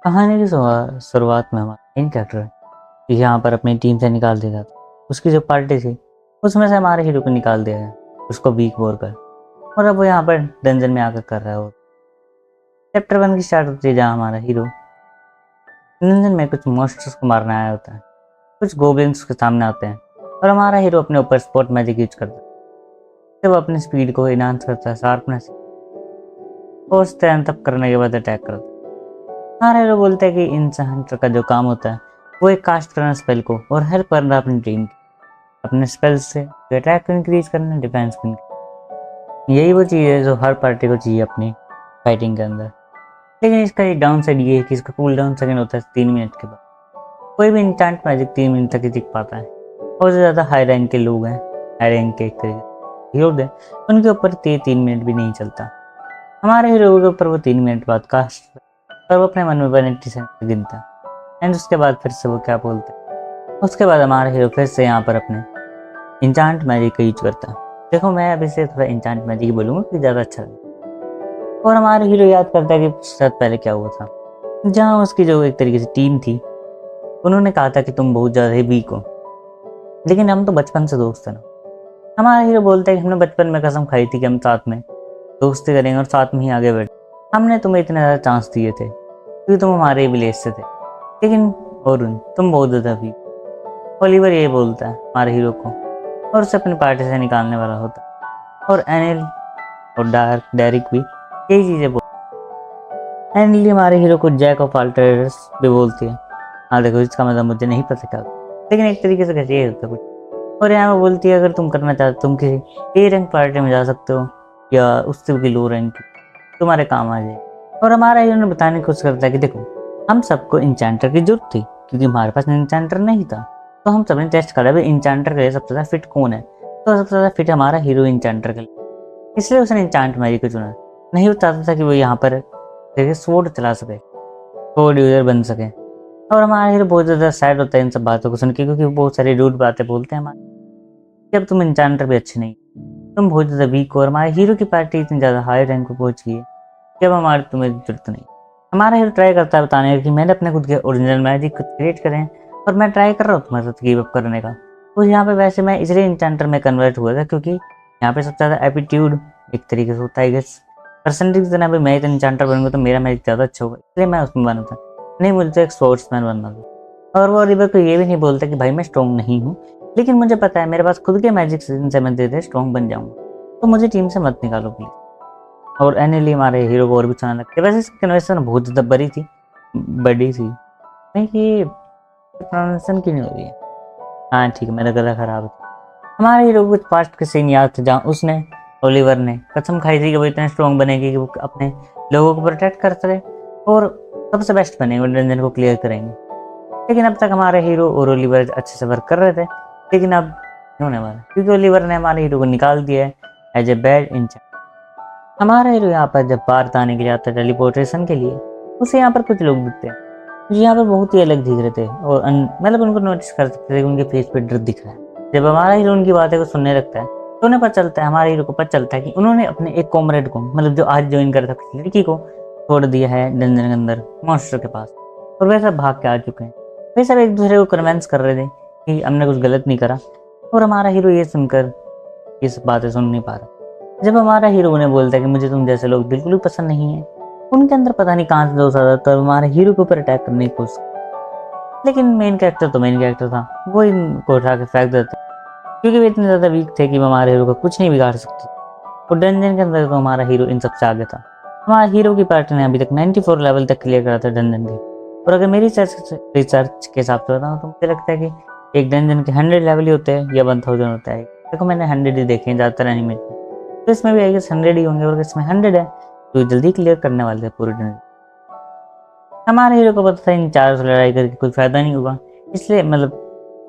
कहानी की शुरुआत में हमारा मेन कैरेक्टर यहाँ पर अपनी टीम से निकाल दिया था। उसकी जो पार्टी थी उसमें से हमारे हीरो को निकाल दिया गया, उसको वीक बोल कर। और अब वो यहाँ पर डंजन में आकर कर रहा है। चैप्टर 1 की स्टार्ट होती है जहाँ हमारा हीरो डंजन में कुछ मॉन्स्टर्स को मारने आया होता है। कुछ गोब्लिन्स के सामने आते हैं और हमारा हीरो अपने ऊपर स्पॉट मैजिक यूज करता है। जब अपनी स्पीड को इनहांस करता है, शार्पनेस पहुंचते हैं, तब करने के बाद अटैक करता है। हमारा हीरो बोलता है कि इंसान हंटर का जो काम होता है वो एक कास्ट करना स्पेल को और हेल्प करना अपनी टीम की, अपने स्पेल से अटैक को इंक्रीज करना, डिफेंस को increase। यही वो चीज़ है जो हर पार्टी को चाहिए अपनी फाइटिंग के अंदर। लेकिन इसका एक डाउन साइड ये है कि इसका कूल डाउन सेकंड होता है 3 मिनट के बाद। कोई भी इंस्टेंट मैजिक 3 मिनट तक ही दिख पाता है। और जो ज़्यादा हाई रैंक के लोग हैं, हाई रैंक के एक तरीके हीरो हैं, उनके ऊपर 3 मिनट भी नहीं चलता। हमारे हीरो के ऊपर वो 3 मिनट बाद कास्ट पर वो अपने मन में 180 सेकंड गिनता है। एंड उसके बाद फिर से वो क्या बोलता है, उसके बाद हमारा हीरो फिर से यहाँ पर अपने इंचांट मैजिक का यूज करता है। देखो मैं अब इसे थोड़ा इंचांट मैजिक बोलूँगा कि ज़्यादा अच्छा लगेगा। और हमारा हीरो याद करता है कि शायद पहले क्या हुआ था, जहाँ उसकी जो एक तरीके से टीम थी उन्होंने कहा था कि तुम बहुत ज़्यादा ही वीक हो, लेकिन हम तो बचपन से दोस्त हैं ना। हमारा हीरो बोलता है कि हमने बचपन में कसम खाई थी कि हम साथ में दोस्ती करेंगे और साथ में ही आगे बढ़े। हमने तुम्हें इतने ज़्यादा चांस दिए थे क्योंकि तुम हमारे विलेज से थे, लेकिन और तुम बहुत ज़्यादा वीक। ओलिवर ये बोलता है हमारे हीरो को और उसे अपनी पार्टी से निकालने वाला होता है। और एनिल और डेरिक भी यही चीज़ें बोलते हैं। एनिल हमारे हीरो को जैक ऑफ ऑल ट्रेडर्स भी बोलती है। हाँ देखो, इसका मतलब मुझे नहीं पता क्या, लेकिन एक तरीके से कैसे ये होता कुछ। और यहाँ वो बोलती है अगर तुम करना चाहते तुम किसी ए रैंक पार्टी में जा सकते हो या उससे भी लो रैंक की, तुम्हारे काम आ जाए। और हमारा हीरो ने बताने की कोशिश करता है कि देखो हम सबको इंचेंटर की जरूरत थी क्योंकि हमारे पास इंचेंटर नहीं था, तो हम सबने टेस्ट करा भाई इंचेंटर के लिए सबसे ज़्यादा फिट कौन है। तो सबसे ज़्यादा फिट हमारा हीरो इंचेंटर के लिए, इसलिए उसने इंचेंट मैजिक को चुना। नहीं वो चाहता था कि वो यहाँ पर स्वॉर्ड चला सके, स्वॉर्ड यूजर बन सके। और हमारा हीरो बहुत ज़्यादा सैड होता है इन सब बातों को सुन के, क्योंकि वो बहुत सारी रूड बातें बोलते हैं हमारे। जब तुम इंचेंटर भी अच्छे नहीं, तुम बहुत ज़्यादा वीक हो और हमारे हीरो की पार्टी इतनी ज़्यादा हाई रैंक पर पहुंच गई है कि अब हमारी तुम्हें जरूरत नहीं। हमारा हीरो ट्राई करता है बताने कि मैंने अपने खुद के ओरिजिनल मैजिक खुद क्रिएट करें और मैं ट्राई कर रहा हूँ तुम्हारे साथ गिव अप करने का। तो यहाँ पे वैसे मैं इसलिए इंचेंटर में कन्वर्ट हुआ था क्योंकि यहाँ पे सबसे ज़्यादा एटीट्यूड एक तरीके से होता है गेस परसेंटेज देना भाई, मैं इतना इंचेंटर बनूंगा तो मेरा मैजिक ज़्यादा अच्छा होगा, इसलिए मैं उसमें बना था। नहीं, मुझे तो एक स्पोर्ट्समैन बनना था। और वो रिवर को ये भी नहीं बोलता कि भाई मैं स्ट्रॉन्ग नहीं हूँ, लेकिन मुझे पता है मेरे पास खुद के मैजिक से मैं दे स्ट्रॉन्ग बन जाऊँगा, तो मुझे टीम से मत निकालो प्लीज। और एनिली हमारे हीरो को और भी अच्छा लगता है। वैसे इसकी कन्वर्सेशन बहुत ज़्यादा बड़ी थी। नहीं कि प्रोनाउंसिएशन क्यों नहीं हो रही है, हाँ ठीक है मेरा गला खराब है। हमारे हीरो को कुछ पास्ट के सीन याद थे जहाँ उसने ओलिवर ने कसम खाई थी कि वो इतने स्ट्रॉन्ग बनेगी कि वो अपने लोगों को प्रोटेक्ट कर सके और सबसे बेस्ट बनेंगे, डंजन को क्लियर करेंगे। लेकिन अब तक हमारे हीरो और ओलिवर अच्छे से वर्क कर रहे थे, लेकिन अब नहीं होने वाला क्योंकि ओलिवर ने हमारे हीरो को निकाल दिया है एज ए बैड इंचार्ज। हमारा हीरो यहाँ पर जब बाहर आने के लिए आता है टेलीपोर्टेशन के लिए, उसे यहाँ पर कुछ लोग दिखते हैं जो यहाँ पर बहुत ही अलग दिख रहे थे और मतलब उनको नोटिस कर सकते थे कि उनके फेस पे डर दिख रहा है। जब हमारा हीरो उनकी बातें को सुनने लगता है तो उन्हें पता चलता है, हमारे हीरो को पता चलता है कि उन्होंने अपने एक कॉमरेड को, मतलब जो आज ज्वाइन करा था लड़की को, छोड़ दिया है डंजन के अंदर मॉन्स्टर के पास और वे सब भाग के आ चुके हैं। वे सब एक दूसरे को कन्विंस कर रहे थे कि हमने कुछ गलत नहीं करा। और हमारा हीरो ये सुनकर ये सब बातें सुन नहीं पा रहा। जब हमारा हीरो उन्हें बोलता है कि मुझे तुम जैसे लोग बिल्कुल भी पसंद नहीं है, उनके अंदर पता नहीं कहाँ से दोस्त आता, तो हमारे हीरो के ऊपर अटैक करने की कोशिश। लेकिन मेन कैरेक्टर था, वो इनको उठा के फेंक देते क्योंकि वे इतने ज़्यादा वीक थे कि वो हमारे हीरो को कुछ नहीं बिगाड़ सकते। और डंजन के अंदर तो हमारा हीरो इन सबसे आगे था। हमारे हीरो की पार्टी ने अभी तक 94 लेवल तक क्लियर करा था डंजन के। और अगर मेरी रिसर्च के हिसाब से बताऊँ तो मुझे लगता है कि एक डंजन के 100 लेवल ही होते हैं या 1000 होता है। देखो मैंने 100 ही देखे हैं ज़्यादातर एनिमे, तो इसमें भी आई गेस 100 ही होंगे और इसमें 100 है तो जल्दी क्लियर करने वाले थे पूरे डंजन। हमारे हीरो को पता था इन चारों से लड़ाई करके कोई फायदा नहीं होगा, इसलिए मतलब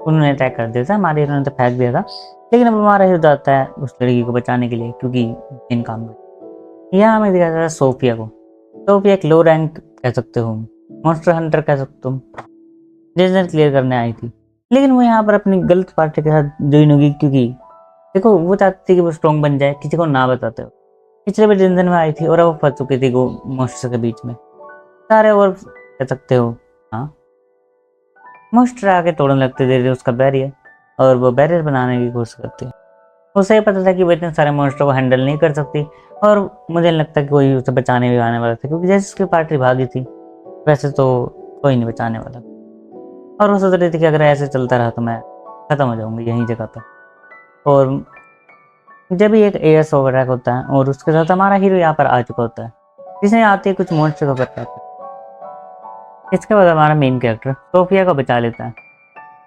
उन्होंने अटैक कर दिया था। हमारे हीरो ने तो फेंक दिया था, लेकिन अब हमारा हीरो जाता है उस लड़की को बचाने के लिए क्योंकि इन काम में यहाँ हमें दिखाया जाता है सोफिया को। सोफिया एक लो रैंक कह सकते हो, मॉन्स्टर हंटर कह सकते हो, डंजन क्लियर करने आई थी। लेकिन वो यहाँ पर अपनी गलत पार्टी के साथ ज्वाइन होगी क्योंकि देखो वो चाहती थी कि वो स्ट्रॉन्ग बन जाए किसी को ना बताते हो, इसलिए वो डंजन में आई थी और अब वो फंस चुकी थी वो मॉन्स्टर के बीच में। सारे और कह सकते हो। हाँ, मॉन्स्टर आके तोड़ने लगते धीरे धीरे उसका बैरियर, और वो बैरियर बनाने की कोशिश करती है। उसे ये पता था कि वो इतने सारे मॉन्स्टर को हैंडल नहीं कर सकती, और मुझे नहीं लगता कि कोई उसे बचाने भी आने वाला था, क्योंकि जैसे उसकी पार्टी भागी थी वैसे तो कोई नहीं बचाने वाला। और वो सोच रही थी कि अगर ऐसे चलता रहा तो मैं खत्म हो जाऊंगी यहीं जगह पे। और जब भी एक एयर्स ओवरटैक होता है और उसके साथ हमारा हीरो यहाँ पर आ चुका होता है, जिसने आते ही कुछ मॉन्स्टर को बचा है। इसके बाद हमारा मेन कैरेक्टर सोफिया को बचा लेता है,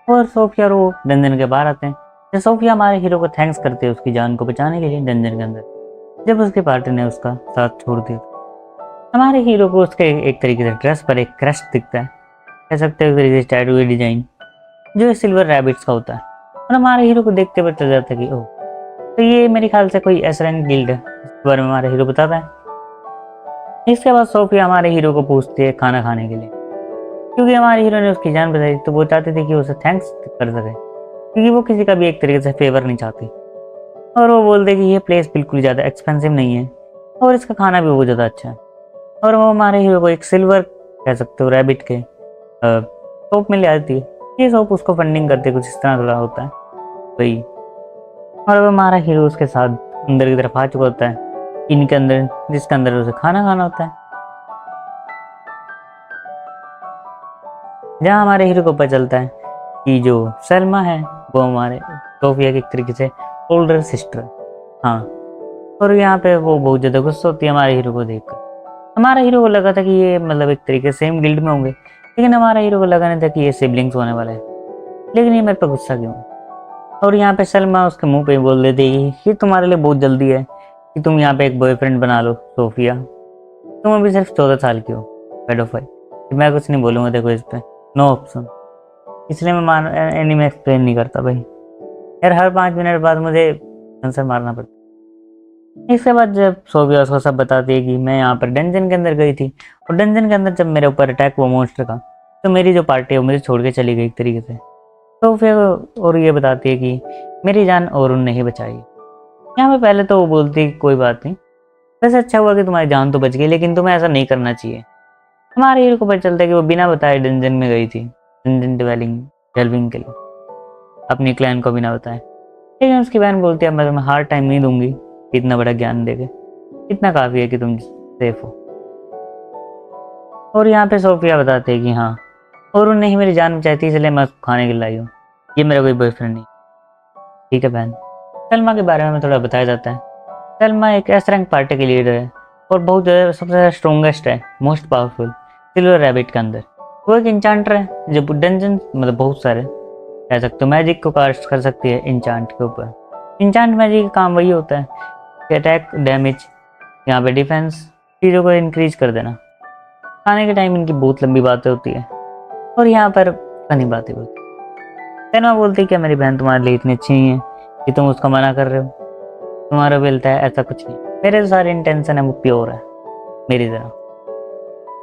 और सोफिया और वो डंजन के बाहर आते हैं। जब सोफिया हमारे हीरो को थैंक्स करते हैं उसकी जान को बचाने के लिए डंजन के अंदर, जब उसकी पार्टी ने उसका साथ छोड़ दिया, हमारे हीरो को उसके एक तरीके से ड्रेस पर एक क्रश दिखता है, कह सकते हैं एक तरीके से टैटू डिजाइन जो सिल्वर रैबिट्स का होता है। और हमारे हीरो को देखते हुए चल जाता है कि ओह, तो ये मेरे ख्याल से कोई एसरन गिल्ड है। इस बारे में हमारे हीरो बताता है। इसके बाद सोफिया हमारे हीरो को पूछती है खाना खाने के लिए, क्योंकि हमारे हीरो ने उसकी जान बचाई, तो वो चाहती थी कि उसे थैंक्स कर सके, क्योंकि वो किसी का भी एक तरीके से फेवर नहीं चाहती। और वो बोलते कि ये प्लेस बिल्कुल ज़्यादा एक्सपेंसिव नहीं है और इसका खाना भी बहुत ज़्यादा अच्छा है। और वो हमारे हीरो को एक सिल्वर कह सकते हो रैबिट के शॉप में ले आती है। ये शॉप उसको फंडिंग करती है, कुछ इस तरह थोड़ा होता है वही। और वो हमारा हीरो उसके साथ अंदर की तरफ आ चुका होता है, इनके अंदर, जिसके अंदर उसे खाना खाना होता है। जहाँ हमारे हीरो को पता चलता है कि जो सलमा है वो हमारे सोफिया की एक तरीके से ओल्डर सिस्टर। हाँ, और यहाँ पे वो बहुत ज़्यादा गुस्सा होती है हमारे हीरो को देखकर। हमारा हीरो को लगा था कि ये मतलब एक तरीके से सेम गिल्ड में होंगे, लेकिन हमारा हीरो को लगा नहीं था कि ये सिबलिंग्स होने वाले हैं। लेकिन ये मेरे पे गुस्सा क्यों? और यहाँ पे सलमा उसके मुंह पे बोल देती है कि तुम्हारे लिए बहुत जल्दी है कि तुम यहाँ पे एक बॉयफ्रेंड बना लो सोफिया, तुम अभी सिर्फ 14 साल की हो, पेडोफाइल। मैं कुछ नहीं बोलूँगा, देखो इस पे नो ऑप्शन, इसलिए मैं एनीमे एक्सप्लेन नहीं करता भाई यार, हर 5 मिनट बाद मुझे आंसर मारना पड़ता। इसके बाद जब सोफिया उसको सब बताती है कि मैं यहाँ पर डंजन के अंदर गई थी, और डंजन के अंदर जब मेरे ऊपर अटैक हुआ मॉन्स्टर का, तो मेरी जो पार्टी है वो मुझे छोड़ के चली गई एक तरीके से। तो फिर और ये बताती है कि मेरी जान और उन नहीं बचाई। यहाँ पे पहले तो वो बोलती है कोई बात नहीं, वैसे अच्छा हुआ कि तुम्हारी जान तो बच गई, लेकिन तुम्हें ऐसा नहीं करना चाहिए। हमारे हीरो को पता चलता है कि वो बिना बताए डंजन में गई थी, डंजन डेल्विंग के लिए, अपनी क्लैन को बिना बताए। लेकिन उसकी बहन बोलती है मैं तुम्हें हार्ड टाइम नहीं दूंगी, इतना बड़ा ज्ञान देके इतना काफ़ी है कि तुम सेफ हो। और यहाँ पे सोफिया बताते हैं कि हाँ, और उन्हें ही मेरी जान बचाई थी, इसलिए मैं उसको खाने के लिए लाई हूँ, ये मेरा कोई बॉयफ्रेंड नहीं। ठीक है बहन। सलमा के बारे में थोड़ा बताया जाता है। सलमा एक एस रैंक पार्टी की लीडर है, और बहुत ज़्यादा सबसे ज़्यादा स्ट्रोंगेस्ट है, मोस्ट पावरफुल सिल्वर रैबिट के अंदर। वो एक इंचांटर है जो डंजन मतलब बहुत सारे कह सकते हो मैजिक को कास्ट कर सकती है इंचांट के ऊपर। इंचांट मैजिक का काम वही होता है कि अटैक, डैमेज, यहाँ पे डिफेंस चीज़ों को इंक्रीज कर देना। खाने के टाइम इनकी बहुत लंबी बातें होती है, और यहाँ पर फनी बातें होती है। सलमा बोलती है कि मेरी बहन तुम्हारे लिए इतनी अच्छी नहीं है कि तुम उसका मना कर रहे हो, तुम्हारा बोलता है ऐसा कुछ नहीं, मेरे जो सारे इंटेंशन है वो प्योर है मेरी तरह।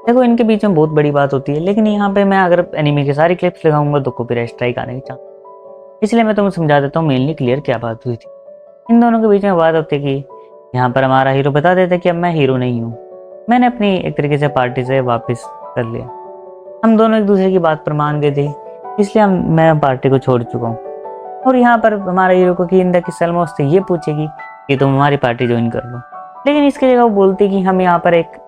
देखो इनके बीच में बहुत बड़ी बात होती है, लेकिन यहाँ पे मैं अगर एनिमे की सारी क्लिप्स लगाऊंगा तो कॉपीराइट स्ट्राइक आने की चांस, इसलिए मैं तुम्हें समझा देता हूँ मेनली क्लियर क्या बात हुई थी। इन दोनों के बीच में बात होती है कि यहाँ पर हमारा हीरो बता देता है कि अब मैं हीरो नहीं हूँ, मैंने अपनी एक तरीके से पार्टी से वापस कर लिया, हम दोनों एक दूसरे की बात पर मान गए थे, इसलिए मैं पार्टी को छोड़ चुका हूँ। और यहाँ पर हमारा हीरो को कि सलमा उससे ये पूछेगी कि तुम हमारी पार्टी ज्वाइन कर लो, लेकिन इसकी जगह वो बोलती कि हम यहाँ पर एक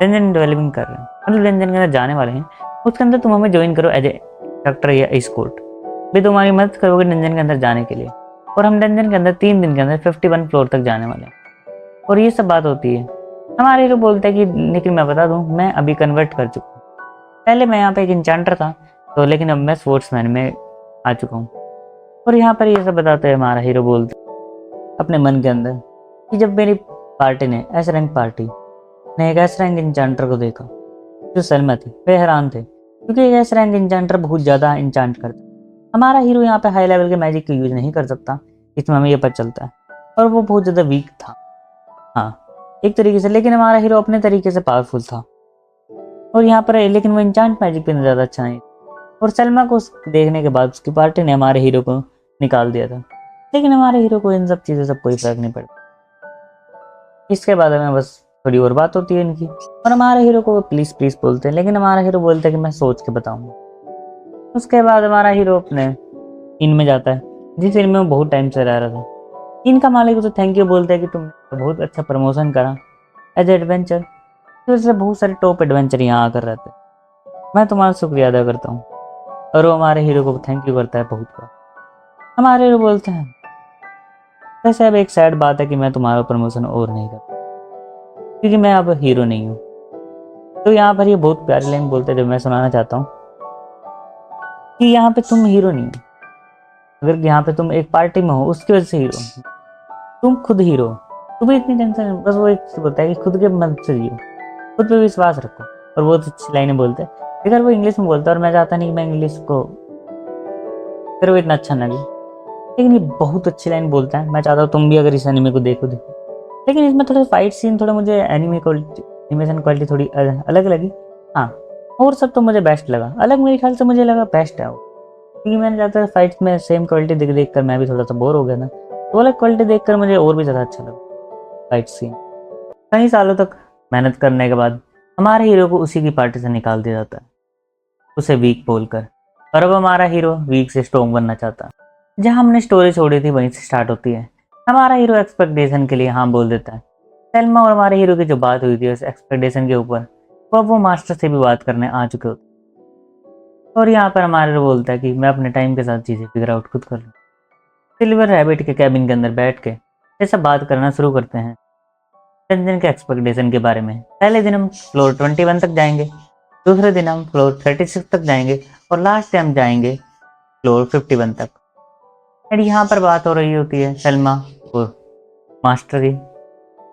डंजन डेवलपिंग कर रहे हैं, मतलब डंजन के अंदर जाने वाले हैं, उसके अंदर तुम हमें ज्वाइन करो एज ए डॉक्टर या एस्कॉर्ट, भी तुम्हारी मदद करोगे डंजन के अंदर जाने के लिए, और हम डंजन के अंदर 3 दिन के अंदर 51 फ्लोर तक जाने वाले हैं। और ये सब बात होती है। हमारे हीरो बोलता है कि लेकिन मैं बता दूं मैं अभी कन्वर्ट कर चुका हूँ, पहले मैं यहाँ पे एक इंचांटर था तो, लेकिन अब मैं स्पोर्ट्समैन में आ चुका हूँ। और यहाँ पर ये सब बताते हैं हमारा हीरो बोलते अपने मन के अंदर कि जब मेरी पार्टी ने एस रैंक पार्टी ने एक एस रैंक इंचांटर को देखा जो सलमा थी, वे हैरान थे, क्योंकि एक एस रैंक इंचांटर बहुत ज़्यादा इंचांट करता। हमारा हीरो यहाँ पे हाई लेवल के मैजिक का यूज नहीं कर सकता, इसमें हमें ये पता चलता है, और वो बहुत ज़्यादा वीक था हाँ एक तरीके से, लेकिन हमारा हीरो अपने तरीके से पावरफुल था। और यहाँ पर लेकिन वो इंचांट मैजिक पे ज़्यादा अच्छा नहीं, और सलमा को देखने के बाद उसकी पार्टी ने हमारे हीरो को निकाल दिया था, लेकिन हमारे हीरो को इन सब चीज़ों से कोई फर्क नहीं पड़ा। इसके बाद हमें बस थोड़ी और बात होती है इनकी, और हमारे हीरो को प्लीज प्लीज बोलते हैं, लेकिन हमारा हीरो बोलता है कि मैं सोच के बताऊंगा। उसके बाद हमारा हीरो अपने इनमें जाता है, जिस फिल्म में वो बहुत टाइम से रह रहा था। इनका मालिक उसे थैंक यू बोलता है कि तुमने बहुत अच्छा प्रमोशन करा एज एडवेंचर, फिर से बहुत सारे टॉप एडवेंचर यहाँ आकर रहते हैं, मैं तुम्हारा शुक्रिया अदा करता हूँ। और वो हमारे हीरो को थैंक यू करता है बहुत बार। हमारे हीरो बोलते हैं वैसे अब एक सैड बात है कि मैं तुम्हारा प्रमोशन और नहीं करता क्योंकि मैं अब हीरो नहीं हूँ। तो यहाँ पर ये बहुत प्यारी लाइन बोलते हैं जो मैं सुनाना चाहता हूँ कि यहाँ पे तुम हीरो नहीं हो, अगर यहाँ पे तुम एक पार्टी में हो उसकी वजह से हीरो, तुम खुद हीरो, तुम्हें इतनी टेंशन, बस वो एक चीज बोलता है कि खुद के मन से जियो, खुद पे विश्वास रखो। और बहुत अच्छी लाइनें बोलते हैं, अगर वो इंग्लिश में बोलता है और मैं चाहता नहीं कि मैं इंग्लिश को फिर वो इतना अच्छा ना लगे, लेकिन ये बहुत अच्छी लाइन बोलता है। मैं चाहता हूँ तुम भी अगर इस एनिमे को देखो, लेकिन इसमें थोड़े फाइट सीन थोड़ा मुझे एनिमे क्वालिटी एनिमेशन क्वालिटी थोड़ी अलग लगी। हाँ, और सब तो मुझे बेस्ट लगा, अलग मेरे ख्याल से मुझे लगा बेस्ट है वो, क्योंकि मैंने ज़्यादातर फाइट में सेम क्वालिटी देख कर मैं भी थोड़ा सा बोर हो गया था, तो अलग क्वालिटी देख कर मुझे और भी ज़्यादा अच्छा लगा फाइट सीन। कई सालों तक मेहनत करने के बाद हमारे हीरो को उसी की पार्टी से निकाल दिया जाता है, उसे वीक बोलकर। और अब हमारा हीरो वीक से स्ट्रॉन्ग बनना चाहता है। जहाँ हमने स्टोरी छोड़ी थी वहीं से स्टार्ट होती है। हमारा हीरो एक्सपेक्टेशन के लिए हाँ बोल देता है। सेल्मा और हमारे हीरो की जो बात हुई थी उस एक्सपेक्टेशन के ऊपर, वो मास्टर से भी बात करने आ चुके होते। और यहाँ पर हमारे हीरो बोलता है कि मैं अपने टाइम के साथ चीज़ें फिगर आउट खुद कर लूँ। सिल्वर रैबिट के कैबिन के अंदर बैठ के ये सब बात करना शुरू करते हैं रंजन के एक्सपेक्टेशन के बारे में। पहले दिन हम फ्लोर 21 तक जाएंगे, दूसरे दिन हम फ्लोर 36 तक जाएंगे, और लास्ट डे हम जाएंगे फ्लोर 51 तक। एंड यहाँ पर बात हो रही होती है सलमा और मास्टर की।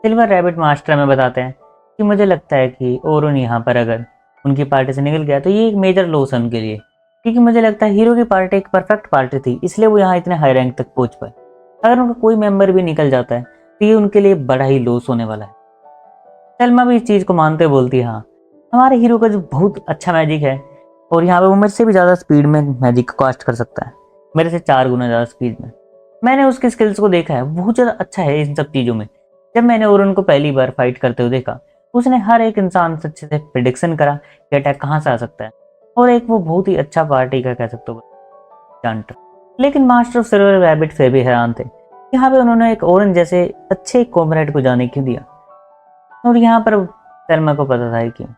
सिल्वर रैबिट मास्टर में बताते हैं कि मुझे लगता है कि ओरुन यहाँ पर अगर उनकी पार्टी से निकल गया तो ये एक मेजर लॉस है उनके लिए, क्योंकि मुझे लगता है हीरो की पार्टी एक परफेक्ट पार्टी थी, इसलिए वो यहाँ इतने हाई रैंक तक पहुंच पाए। अगर उनका कोई मेंबर भी निकल जाता है तो ये उनके लिए बड़ा ही लॉस होने वाला है। सलमा भी इस चीज़ को मानते हुए बोलती है हाँ, हमारे हीरो का जो बहुत अच्छा मैजिक है, और यहाँ पे वो मेरे से भी ज़्यादा स्पीड में मैजिक को कास्ट कर सकता है, मेरे से 4 गुना ज़्यादा स्पीड में। मैंने उसकी स्किल्स को देखा है, बहुत ज़्यादा अच्छा है इन सब चीज़ों में। जब मैंने ओरुन को पहली बार फाइट करते हुए देखा, उसने हर एक इंसान से अच्छे से प्रिडिक्शन करा कि अटैक कहाँ से आ सकता है, और एक वो बहुत ही अच्छा पार्टी का कह सकते हो जानटर। लेकिन मास्टर ऑफ सिल्वर रैबिट फिर भी हैरान थे, यहाँ पे उन्होंने एक ओरुन जैसे अच्छे कॉमरेड को जाने क्यों दिया। और यहाँ पर सलमा को पता था क्यों।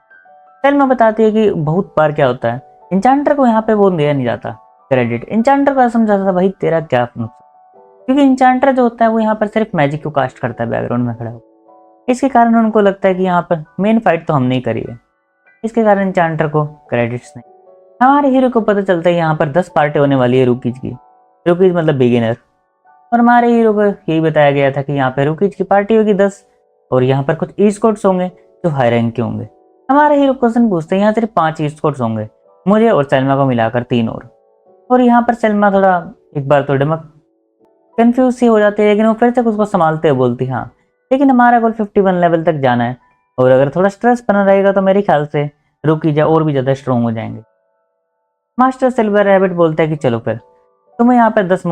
सलमा बताती है कि बहुत बार क्या होता है, इंचांटर को यहाँ पे वो दिया नहीं जाता क्रेडिट। इंचांटर को समझाता था भाई तेरा क्या नुकसान, क्योंकि इंचांटर जो होता है वो यहाँ पर सिर्फ मैजिक को कास्ट करता है बैकग्राउंड में खड़ा हो। इसके कारण उनको लगता है कि यहाँ पर मेन फाइट तो हम नहीं करी है, इसके कारण इंचांटर को क्रेडिट्स नहीं। हमारे हीरो को पता चलता है यहाँ पर 10 पार्टी होने वाली है रुकीज की। रुकीज मतलब बिगिनर। और हमारे हीरो को यही बताया गया था कि यहाँ पे रुकीज की पार्टी होगी 10, और यहाँ पर कुछ ई स्कोर्ट्स होंगे जो हाई रैंक के होंगे। हमारे हीरो क्वेश्चन पूछते हैं यहाँ सिर्फ 5 ई स्कोर्ट्स होंगे, मुझे और सलमा को मिलाकर 3 और यहाँ पर सलमा थोड़ा एक बार तो डमक कंफ्यूज सी हो जाती है, लेकिन वो फिर तक उसको संभालते हुए बोलती हाँ, लेकिन हमारा गोल 51 लेवल तक जाना है, और अगर थोड़ा स्ट्रेस बना रहेगा तो मेरे ख्याल से रुकी और भी ज़्यादा स्ट्रॉन्ग हो जाएंगे। मास्टर सिल्वर रैबिट बोलता है कि चलो फिर तुम्हें यहाँ पर 10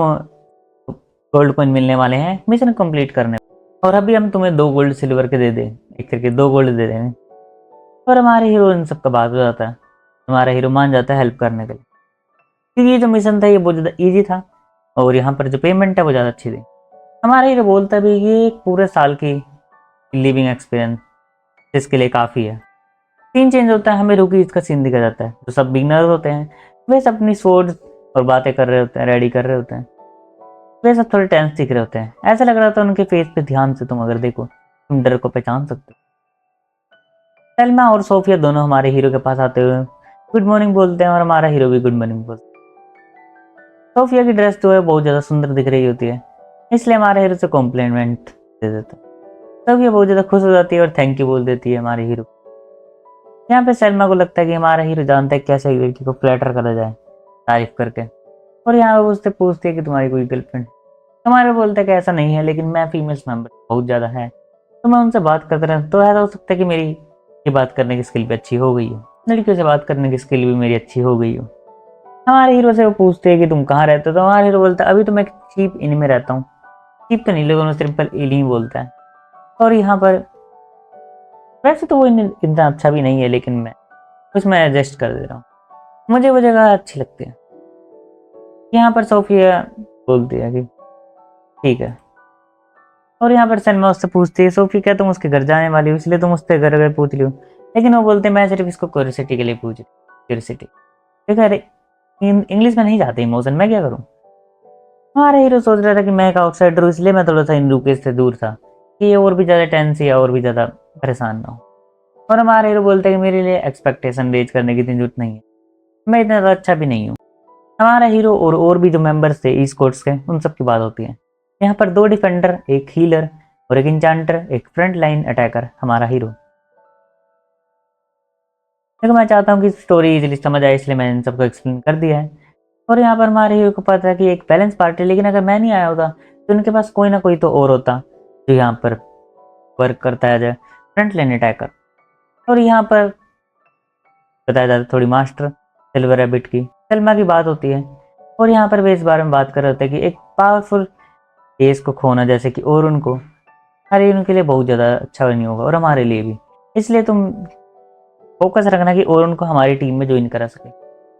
गोल्ड कॉइन मिलने वाले हैं मिशन कंप्लीट करने, और अभी हम तुम्हें 2 गोल्ड सिल्वर के दे दें, एक करके 2 गोल्ड दे दें। और हमारे हीरो इन सब का बात हो जाता है, हमारा हीरो मान जाता है हेल्प करने के लिए, क्योंकि ये जो मिशन था ये बहुत ज़्यादा ईजी था, और यहाँ पर जो पेमेंट है वो ज़्यादा अच्छी थी। हमारा हीरो बोलता भी ये एक पूरे साल की लिविंग एक्सपीरियंस इसके लिए काफ़ी है। सीन चेंज होता है, हमें रुकी इसका सीन दिखा जाता है। जो सब बिगनर्स होते हैं वे सब अपनी स्वॉर्ड और बातें कर रहे होते हैं, रेडी कर रहे होते हैं, वे सब थोड़े टेंस दिख रहे होते हैं। ऐसा लग रहा था उनके फेस पे ध्यान से तुम अगर देखो तुम डर को पहचान सकते हो। सलमा और सोफिया दोनों हमारे हीरो के पास आते हुए गुड मॉर्निंग बोलते हैं, और हमारा हीरो भी गुड मॉर्निंग बोलता है। सोफिया की ड्रेस जो है बहुत ज़्यादा सुंदर दिख रही होती है, इसलिए हमारे हीरो से कॉम्प्लीमेंट दे देता है। सोफिया बहुत ज़्यादा खुश हो जाती है और थैंक यू बोल देती है हमारे हीरो। यहाँ पे सलमा को लगता है कि हमारा हीरो जानता है कैसे एक लड़की को फ्लैटर करा जाए तारीफ करके, और यहाँ वो उससे पूछती है कि तुम्हारी कोई गर्लफ्रेंड। हमारा बोलता है कि ऐसा नहीं है, लेकिन मैं फीमेल्स मेंबर बहुत ज़्यादा है तो मैं उनसे बात करते रहता, तो ऐसा हो सकता है कि मेरी ये बात करने की स्किल भी अच्छी हो गई हो, लड़कियों से बात करने की स्किल भी मेरी अच्छी हो गई हो। हमारे हीरो से वो पूछते हैं कि तुम कहाँ रहते हो, तो हमारा हीरो बोलता है अभी तो मैं चीप इन में रहता हूँ। चीप तो नहीं, लोगों ने सिंपल इन ही बोलता है। और यहाँ पर वैसे तो वो इतना अच्छा भी नहीं है, लेकिन मैं उसमें एडजस्ट कर दे रहा हूँ। मुझे वो जगह अच्छी लगती है। यहाँ पर सोफिया बोलती है कि ठीक है, और यहाँ पर सलमा उससे पूछती है, सोफी क्या तुम उसके घर जाने वाली हो, इसलिए तुम उससे घर घर पूछ लियो। लेकिन वो बोलते हैं मैं सिर्फ इसको क्यूरियोसिटी के लिए पूछ रही, क्यूरियोसिटी। देखो अरे इंग्लिश में नहीं जाते इमोशन, मैं क्या करूँ। हमारा हीरो सोच रहा था कि मैं एक आउटसाइडर हूँ, इसलिए मैं थोड़ा सा इन रुकेश से दूर था कि ये और भी ज़्यादा टेंस या और भी ज़्यादा परेशान ना हो। और हमारा हीरो बोलते हैं कि मेरे लिए एक्सपेक्टेशन रेज करने की इतनी जरूरत नहीं है, मैं इतना ज़्यादा अच्छा भी नहीं हूँ। हमारा हीरो और भी जो मेंबर्स थे ई स्पोर्ट्स के, उन सब की बात होती है। यहाँ पर 2 डिफेंडर, एक हीलर और एक इंचांटर, एक फ्रंट लाइन अटैकर हमारा हीरो। देखो मैं चाहता हूँ कि स्टोरी इजीली समझ आए, इसलिए मैंने इन सबको एक्सप्लेन कर दिया है। और यहाँ पर हमारे हीरो को पता है कि एक बैलेंस पार्टी है, लेकिन अगर मैं नहीं आया होता तो उनके पास कोई ना कोई तो और होता जो यहाँ पर वर्क करता है, फ्रंट लाइन अटैकर। और यहाँ पर बताया जाता है थोड़ी मास्टर सिल्वर रैबिट की सलमा की बात होती है। और यहाँ पर वे इस बारे में बात कर रहे होते हैं कि एक पावरफुल एस को खोना, जैसे कि और उनको अरे उनके लिए बहुत ज़्यादा अच्छा नहीं होगा और हमारे लिए भी। इसलिए तुम फोकस रखना कि और उनको हमारी टीम में ज्वाइन करा सके।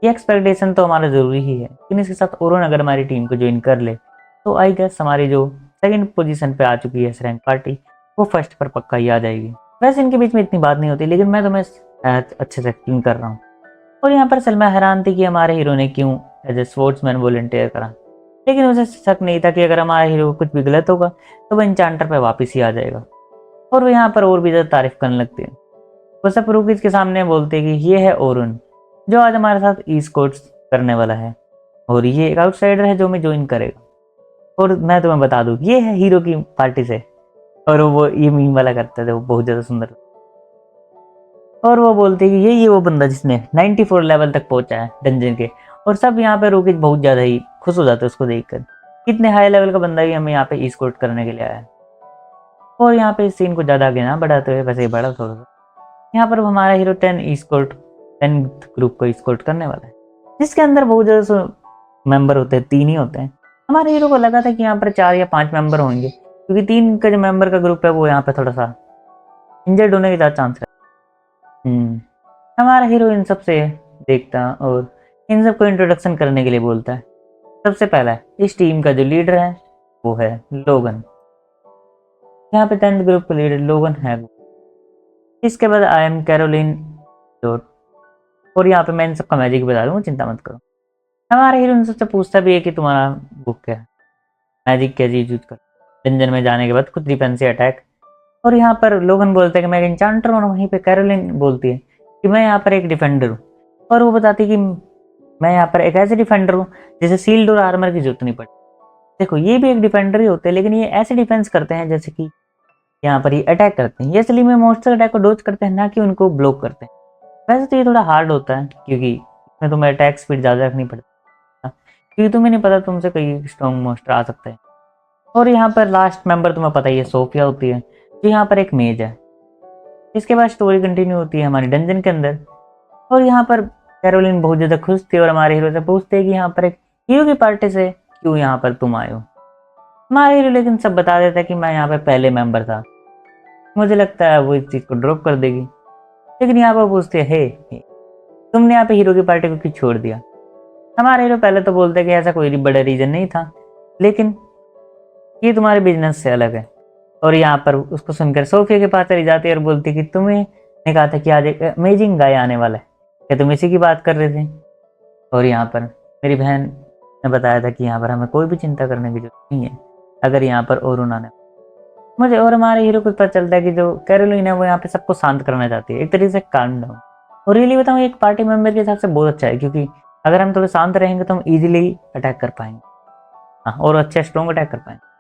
ये एक्सपेक्टेशन तो हमारा ज़रूरी ही है, लेकिन इसके साथ और अगर हमारी टीम को ज्वाइन कर ले तो आई गेस हमारी जो सेकंड पोजीशन पे आ चुकी है रैंक पार्टी, वो फर्स्ट पर पक्का ही आ जाएगी। वैसे इनके बीच में इतनी बात नहीं होती, लेकिन मैं तुम्हें अच्छे से एक्सप्लेन कर रहा हूँ। और यहाँ पर सलमा हैरान थी कि हमारे हीरो ने क्यों एज ए स्पोर्ट्समैन वॉलंटियर करा, लेकिन उसे शक नहीं था कि अगर हमारे हीरो को कुछ भी गलत होगा तो वह इंचांटर पर वापस ही आ जाएगा। और वो यहाँ पर और भी ज़्यादा तारीफ करने लगती है। वो सब रूकीज के सामने बोलते हैं कि ये है ओरुन, जो आज हमारे साथ ई स्पोर्ट्स करने वाला है, और ये एक आउटसाइडर है जो हमें ज्वाइन करेगा। और मैं तुम्हें बता दूं ये है हीरो की पार्टी से। और वो ये मीम वाला करते थे, वो बहुत ज़्यादा सुंदर। और वो बोलते हैं कि ये वो बंदा जिसने 94 लेवल तक पहुंचा है डंजन के। और सब यहाँ पे रूकीज बहुत ज़्यादा ही खुश हो जाते हैं उसको देखकर, कितने हाई लेवल का बंदा ही हमें यहाँ पे ई स्पोर्ट करने के लिए आया है। और यहाँ पे इस सीन को ज़्यादा आगे ना बढ़ाते हुए, वैसे ही बड़ा थोड़ा सा, यहाँ पर हमारा हीरो 10 ग्रुप को स्कोर्ट करने वाला है, जिसके अंदर बहुत ज़्यादा मेंबर होते हैं, 3 ही होते हैं। हमारे हीरो को लगा था कि यहाँ पर 4 या 5 मेंबर होंगे, क्योंकि 3 का जो मेंबर का ग्रुप है वो यहाँ पे थोड़ा सा इंजर्ड होने के ज़्यादा चांस है। हमारा हीरो इन सब से देखता और इन सबको इंट्रोडक्शन करने के लिए बोलता है। सबसे पहला इस टीम का जो लीडर है वो है लोगन। यहाँ पे 10th ग्रुप का लीडर लोगन है। इसके बाद आई एम कैरोलिन डॉट। और यहाँ पे मैं इन सबका मैजिक बता दूँ, चिंता मत करो। हमारा हीरो इन सबसे पूछता भी है कि तुम्हारा बुक क्या है, मैजिक क्या चीज यूज कर डंजन में जाने के बाद खुद डिफेंसिव अटैक। और यहाँ पर लोगन बोलते हैं कि मैं एक इंचांटर हूँ, और वहीं पे कैरोलिन बोलती है कि मैं यहाँ पर एक डिफेंडर हूँ। और वो बताती है कि मैं यहाँ पर एक ऐसे डिफेंडर हूँ जिसे सील्ड और आर्मर की जरूरत नहीं पड़ती। देखो ये भी एक डिफेंडर ही होते हैं, लेकिन ये ऐसे डिफेंस करते हैं जैसे कि यहाँ पर ये अटैक करते हैं, ये असली में मॉन्स्टर अटैक को डोज करते हैं, ना कि उनको ब्लॉक करते हैं। वैसे तो ये थोड़ा हार्ड होता है, क्योंकि इसमें तुम्हें अटैक स्पीड ज़्यादा रखनी पड़ती है, क्योंकि तुम्हें नहीं पता तुमसे कोई स्ट्रॉन्ग मॉन्स्टर आ सकता है। और यहाँ पर लास्ट मेंबर तुम्हें पता ही है सोफिया होती है, जो यहाँ पर एक मेज है। इसके बाद स्टोरी कंटिन्यू होती है हमारी डंजन के अंदर। और यहाँ पर कैरोलिन बहुत ज़्यादा खुश थी और हमारे हीरो से पूछते हैं कि यहाँ पर एक हीरो की पार्टी से क्यों यहाँ पर तुम आए हो। हमारा हीरो लेकिन सब बता देता है कि मैं यहाँ पर पहले मेंबर था, मुझे लगता है वो इस चीज़ को ड्रॉप कर देगी। लेकिन यहाँ पर पूछते हैं हे तुमने यहाँ पे हीरो की पार्टी को क्यों छोड़ दिया। हमारा हीरो पहले तो बोलते हैं कि ऐसा कोई बड़ा रीजन नहीं था, लेकिन ये तुम्हारे बिजनेस से अलग है। और यहाँ पर उसको सुनकर सोफिया के पास चली जाती है और बोलती है कि तुम्हें ने कहा था कि आज एक अमेजिंग गाय आने वाला है, क्या तुम इसी की बात कर रहे थे। और यहाँ पर मेरी बहन ने बताया था कि यहाँ पर हमें कोई भी चिंता करने की जरूरत नहीं है अगर यहाँ पर और आने मुझे। और हमारे हीरो को पता चलता है कि जो कैरोलिन है वो यहाँ पे सबको शांत करना चाहती है, एक तरीके से काम डाउन। और रियली बताऊँ एक पार्टी मेंबर के हिसाब से बहुत अच्छा है, क्योंकि अगर हम थोड़े शांत रहेंगे तो हम इजीली अटैक कर पाएंगे, हाँ, और अच्छे स्ट्रॉन्ग अटैक कर पाएंगे।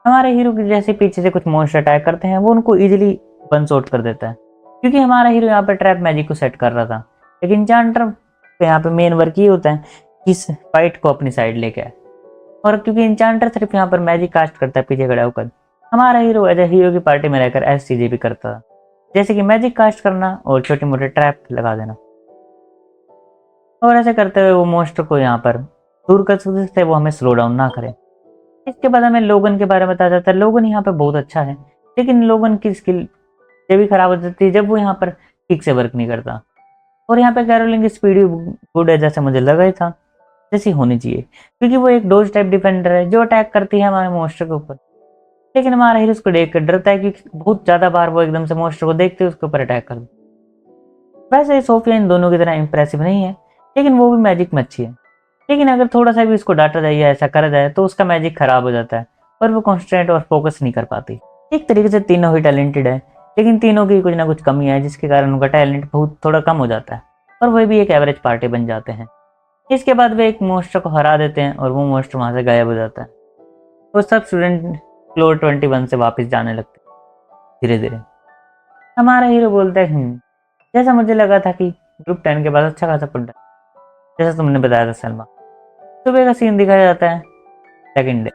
हमारे हीरो के जैसे पीछे से कुछ मॉन्स्टर अटैक करते हैं वो उनको इजीली वन शॉट कर देता है, क्योंकि हमारा हीरो यहाँ पर ट्रैप मैजिक को सेट कर रहा था। लेकिन इंचांटर यहाँ पे मेन वर्क ये होता है कि इस फाइट को अपनी साइड लेके आए। और क्योंकि इंचांटर सिर्फ यहाँ पर मैजिक कास्ट करता है पीछे खड़ा होकर, हमारा हीरो एज ए हीरो की पार्टी में रहकर ऐसी चीजें भी करता था, जैसे कि मैजिक कास्ट करना और छोटे मोटे ट्रैप लगा देना। और ऐसे करते हुए वो मॉन्स्टर को यहाँ पर दूर कर सकते थे, वो हमें स्लो डाउन ना करे। इसके बाद हमें लोगन के बारे में बताया जाता है। लोगन यहाँ पे बहुत अच्छा है, लेकिन लोगन की स्किल भी खराब हो जाती है जब वो यहाँ पर ठीक से वर्क नहीं करता। और यहाँ पे कैरोलिन की स्पीड भी गुड है, जैसे मुझे लगा ही था, जैसी होनी चाहिए, क्योंकि वो एक डोज टाइप डिफेंडर है जो अटैक करती है हमारे मॉन्स्टर के ऊपर। लेकिन हमारा हीरो उसको देख कर डरता है, क्योंकि बहुत ज्यादा बार वो एकदम से मॉन्स्टर को देखते उसके ऊपर अटैक कर दे। वैसे सोफिया इन दोनों की तरह इंप्रेसिव नहीं है, लेकिन वो भी मैजिक में अच्छी है। लेकिन अगर थोड़ा सा भी उसको डांटा जाए या ऐसा करा जाए तो उसका मैजिक खराब हो जाता है और वो कॉन्सेंट्रेट और फोकस नहीं कर पाती। एक तरीके से तीनों ही टैलेंटेड है, लेकिन तीनों की कुछ ना कुछ कमी है जिसके कारण उनका टैलेंट बहुत थोड़ा कम हो जाता है और वह भी एक एवरेज पार्टी बन जाते हैं। इसके बाद वे एक मोस्टर को हरा देते हैं और वो मोस्टर वहां से गायब हो जाता है। वो सब स्टूडेंट फ्लोर 21 से वापस जाने लगते हैं धीरे धीरे। हमारा हीरो बोलता है जैसा मुझे लगा था कि ग्रुप 10 के बाद अच्छा खासा पढ़ रहा है, जैसा तुमने बताया था सलमा। सुबह का सीन दिखाया जाता है सेकंड डे।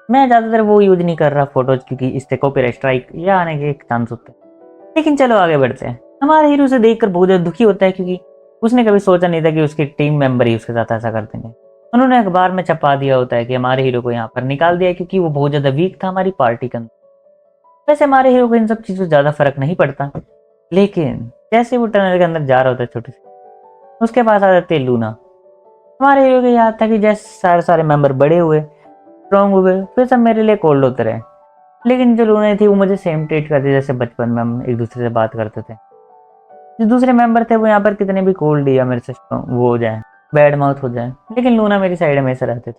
मैं ज़्यादातर वो यूज नहीं कर रहा फोटोज, क्योंकि इससे कॉपीराइट स्ट्राइक या आने के एक चांस होते हैं। लेकिन चलो आगे बढ़ते हैं। हमारे हीरो से देखकर बहुत ज़्यादा दुखी होता है, क्योंकि उसने कभी सोचा नहीं था कि उसके टीम मेंबर ही उसके साथ ऐसा कर देंगे। उन्होंने अखबार में छपा दिया होता है कि हमारे हीरो को यहाँ पर निकाल दिया क्योंकि वो बहुत ज़्यादा वीक था हमारी पार्टी के अंदर। वैसे हमारे हीरो को इन सब चीज़ों से ज़्यादा फर्क नहीं पड़ता, लेकिन जैसे वो टनल के अंदर जा रहा होता है छोटे से, उसके पास आ जाती है लूना। हमारे हीरो को याद था कि जैसे सारे सारे मेंबर बड़े हुए, स्ट्रॉन्ग हुए, फिर सब मेरे लिए कोल्ड होते रहे। लेकिन जो लूना थी वो मुझे सेम ट्रीट करती जैसे बचपन में हम एक दूसरे से बात करते थे। जो दूसरे मेंबर थे वो यहाँ पर कितने भी कोल्ड या मेरे से वो हो जाए, बैड माउथ हो जाए, लेकिन लूना मेरी साइड हमेशा रहते थे।